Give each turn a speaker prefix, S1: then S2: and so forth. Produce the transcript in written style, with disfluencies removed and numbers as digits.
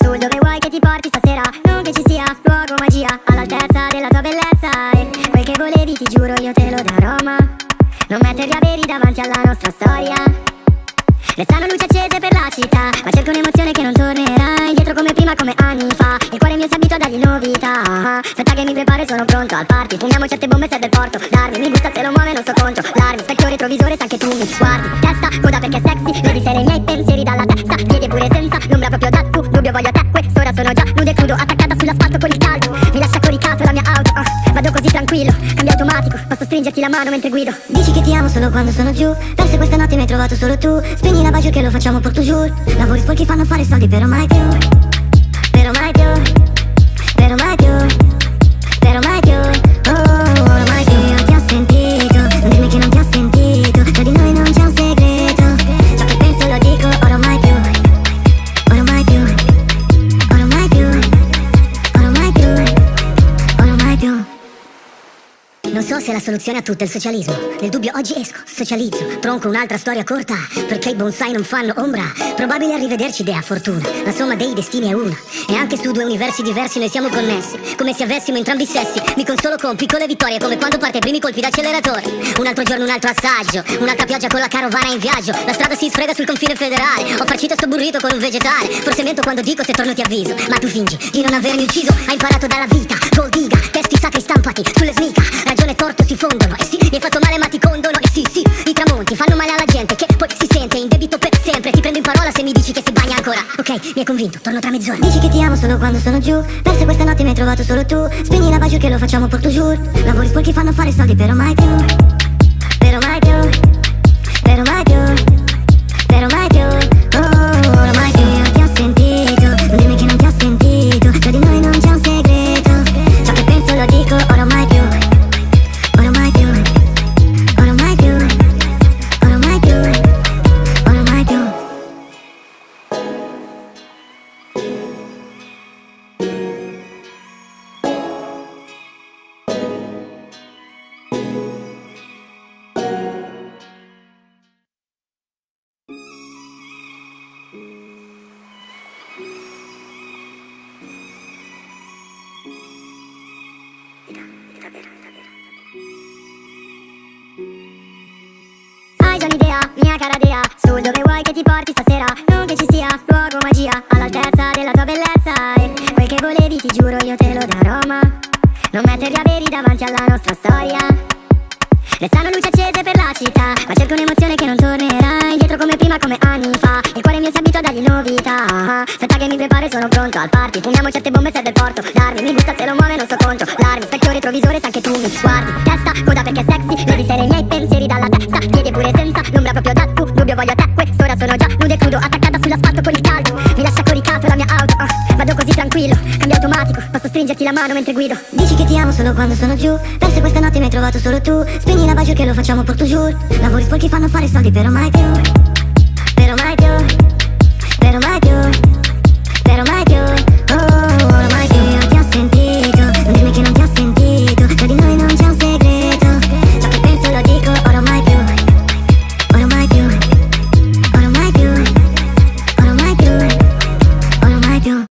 S1: sul dove vuoi che ti porti stasera. Non che ci sia luogo magia all'altezza della tua bellezza. E quel che volevi ti giuro io te lo darò, ma non metterli a veri davanti alla nostra storia. Restano luci accese per la città, ma cerco un'emozione che non tornerà indietro come prima, come anni fa. Il cuore mio si abitua a dargli novità. Aspetta che mi preparo e sono pronto al party. Fumiamo certe bombe, serve il porto d'armi. Mi gusta se lo muove, non so controllarmi. Specchio retrovisore, sa che tu mi guardi. Testa, coda perché sexy. Vedi se i miei pensieri dalla testa. Piedi pure senza, l'ombra proprio da tu. Dubbio voglio te, quest'ora sono già nudo e crudo, attaccata sull'asfalto con il caldo. Mi lascia coricato la mia auto, vado così tranquillo, cambio automatico. Posso stringerti la mano mentre guido. Dici che ti amo solo quando sono giù. Perse questa notte mi hai trovato solo tu. Spegni la bacio che lo facciamo por tu jour. Lavori sporchi fanno fare soldi però mai più. Però mai più. Però mai più. Però mai più. Oh, ormai più. Io ti ho sentito. Non dirmi che non ti ho sentito. Tra di noi non c'è un segreto. Ciò che penso lo dico. Ormai più. Ormai più. Ormai più. Ormai più. Ormai più. Non so se è la soluzione a tutto il socialismo. Nel dubbio oggi esco, socializzo, tronco un'altra storia corta, perché i bonsai non fanno ombra. Probabile arrivederci dea fortuna. La somma dei destini è una. E anche su due universi diversi noi siamo connessi, come se avessimo entrambi i sessi. Mi consolo con piccole vittorie, come quando parte i primi colpi d'acceleratore. Un altro giorno, un altro assaggio. Un'altra pioggia con la carovana in viaggio. La strada si sfrega sul confine federale. Ho farcito sto burrito con un vegetale. Forse mento quando dico se torno ti avviso, ma tu fingi di non avermi ucciso. Hai imparato dalla vita, gold diga, testi sacri stampati sulle smica. Ragione e torto si fondono, e sì, mi hai fatto male ma ti condono. E sì, sì, i tramonti fanno male alla gente che poi si sente in debito per sempre. Ti prendo in parola se mi dici che si bagna ancora. Ok, mi hai convinto, torno tra mezz'ora. Dici che ti amo solo quando sono giù. Perse questa notte mi hai trovato solo tu. Spegni la bacio che lo facciamo por tu jour. Lavori sporchi fanno fare soldi però mai più. Però mai più. Però mai più. Però mai più. Oh, ormai più. Io ti ho sentito. Non dirmi che non ti ho sentito. Tra di noi non c'è un segreto. Ciò che penso lo dico. Ormai più. Ormai più. Ormai più. Ormai più. Ormai più. Hai già un'idea, mia cara dea, sul dove vuoi che ti porti stasera. Non che ci sia luogo magia all'altezza della tua bellezza. E quel che volevi ti giuro io te lo darò, ma non metterli a veri davanti alla nostra storia. Restano luci accese per la città, ma cerco un'emozione che non tornerà indietro come prima, come anni fa. Il cuore mio si abitua a dargli novità. Aspetta che mi preparo e sono pronto al party. Fumiamo certe bombe, serve il porto d'armi. Mi gusta se lo muove, non so controllarmi. Specchio retrovisore, sa che tu mi guardi. Testa, coda perché sexy. Vedi se i miei pensieri dalla testa. Piedi pure senza, l'ombra proprio da tu. Dubbio voglio te, quest'ora sono già nudo e crudo, attaccata sull'asfalto con il caldo. Mi lascia coricato la mia auto, vado così tranquillo, cambio automatico. Posso stringerti la mano mentre guido. Dici che ti amo solo quando sono giù. Perse questa notte mi hai trovato solo tu. Spegni la bacio che lo facciamo por tu jour. Lavori sporchi fanno fare soldi però mai più. Però mai più. Però mai più.